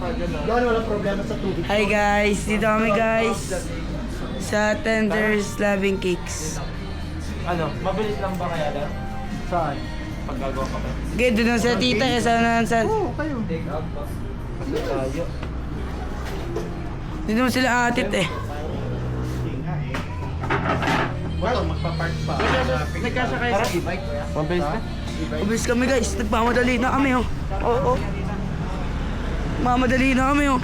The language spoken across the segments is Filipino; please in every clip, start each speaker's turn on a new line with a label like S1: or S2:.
S1: Doon walang problema sa tubig.
S2: Hi guys, dito kami guys sa Tenders Loving Cakes.
S3: Ano, mabilis lang ba kaya daw?
S1: Saan?
S3: Paggagawa ka ba?
S2: Okay, doon sa tita kesa na sa...
S1: Oo, kayo.
S3: Take out ba? Kasi tayo.
S2: Dito mo sila atit eh.
S1: Well, magpa-park pa. Nagkasya kayo sa e-bike, kuya?
S3: Mabilis na?
S2: Ubis kami guys, nagmamadali na kami oh. Oo. Mamadali na kami oh.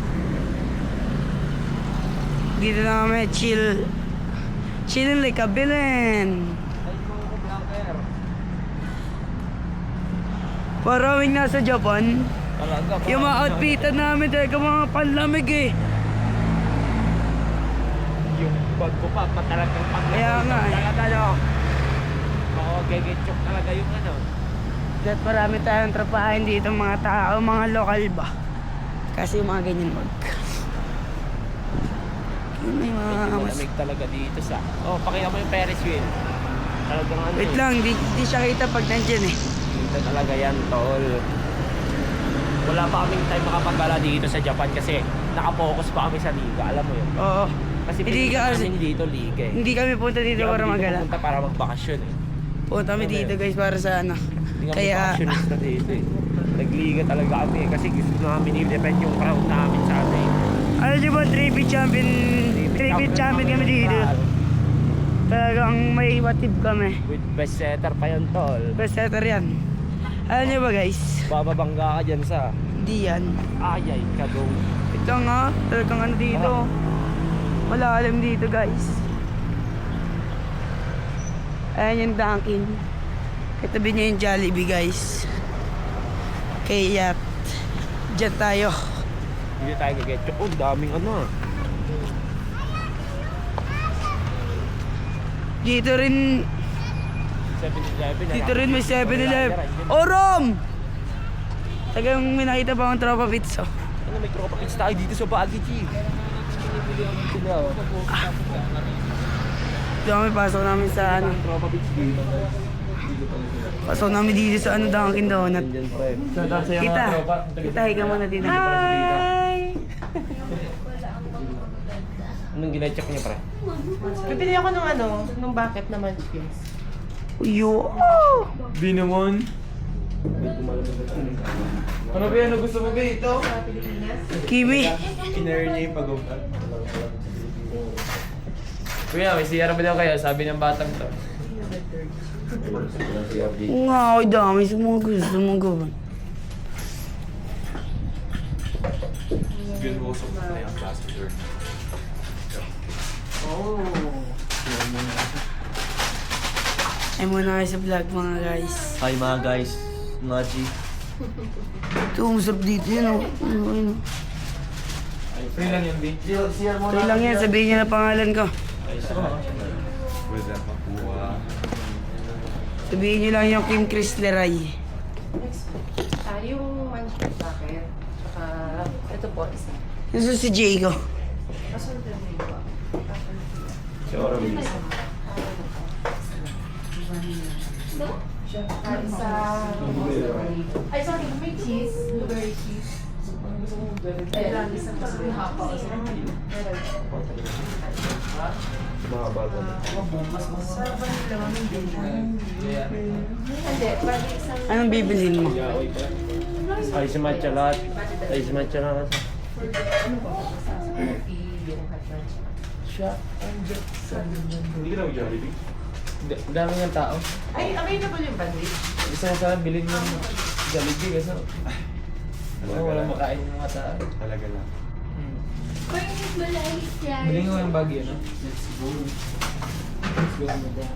S2: Dito na kami, chill. Chilling like a villain. Paraming nasa Japan.
S3: Talaga.
S2: Yung mga outfitan namin talaga mga panlamig eh.
S3: Yung bag ko pa talagang
S2: Kaya nga eh.
S3: Talaga no. Oo, gegechok talaga yung ano.
S2: Dahil marami tayong trapahin dito mga tao, mga lokal ba? Kasi yung mga ganyan wag. May mga mas...
S3: Malamig talaga dito sa... Oh, pakita mo yung Ferris wheel. Talagang ano.
S2: Wait lang, di siya kita pag nandyan eh.
S3: Dito talaga yan, tol. Wala pa kaming time makapagala dito sa Japan kasi nakapokus pa kami sa liga, alam mo yun.
S2: Oo.
S3: Kasi
S2: Hindi
S3: pinunta
S2: ka kasi,
S3: namin dito liga eh.
S2: hindi kami punta dito
S3: Hindi
S2: para
S3: kami
S2: magala.
S3: pumunta para magbakasyon eh.
S2: Punta kami dito guys para sa ano.
S3: Hindi kami
S2: Kaya,
S3: bakasjonista dito eh. Nagliga talaga kami eh, kasi gusto namin i-defend yung crowd namin sa atin.
S2: ano nyo ba, 3-bit champion kami dito. Talagang may watib kami.
S3: With best setter pa yun, tol.
S2: Best setter yan. Alam nyo ba guys?
S3: Bababangga ka dyan sa
S2: Hindi yan.
S3: ayay kadong.
S2: Ito nga, talagang ano dito. Malalim dito guys. Ayan yung Dunkin. Katabi niya yung Jollibee guys. Kaya dyan tayo.
S3: Hindi tayo gagetcho. Oh, daming ano ah.
S2: Dito rin
S3: 7-Eleven.
S2: Dito rin may 7-Eleven. Oh, Rom! Tagang may nakita pa akong tropa bits, oh.
S3: Ano, may tropa kids tayo dito sa Baguio, G. Sila, oh.
S2: Dito kami, pasok namin sa ano.
S3: Tropa kids dito.
S2: Pasok namin dito sa ano, Dunkin Donut.
S3: Nandyan, pre.
S2: Kita, kita, higa muna dito.
S3: Hi! Anong gina-check niya, pre?
S4: Bibili ako ng ano, ng bucket na munchkins.
S2: Uyo!
S1: Binumon. Ano ba yan? Ano gusto mo ba ito?
S2: Kiwi!
S1: Kinare niya yung pag-umpal.
S3: Kuya, may CR ba daw kayo? Sabi ng batang to.
S2: Oo nga, ay dami sa mga gusto mong gawin.
S1: Binusok na yung plastic door.
S2: Ay muna kayo sa vlog mga guys.
S1: Hi mga guys. Mga G.
S2: Ito, masarap dito yun, oh. Ano.
S1: Free lang yung video. CR mo
S2: Ito lang yan, sabihin niya na pangalan ko.
S1: Wala makuha.
S2: Sabihin niyo lang yung Kim Chris Leray.
S4: Yung munchkins bucket. Tsaka, ito po, isa.
S2: Yung si Jago.
S4: Kasunod na yung iba.
S3: Sure.
S4: Isa. Ay, sorry, may cheese. Blueberry cheese. Ayan, isang hapa.
S3: Mga bago.
S4: Hindi, pwede isang...
S2: Anong bibilhin mo?
S3: Ay, si matcha lahat. Ay, si matcha lahat.
S4: Yung hot lunch.
S1: Hindi ka na mag-Jollibee?
S3: Dami ng tao.
S4: Ay, available yung bandage.
S3: Gusto mo sana bilhin yung Jollibee kasi walang makain ng mga tao.
S1: Talaga lang.
S3: Bilhin mo yung bagyo, no? Let's go. Let's go mo dyan.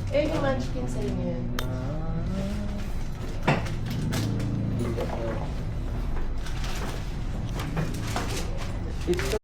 S4: Eh, yung munchkin sa inyo yun.
S3: Ito.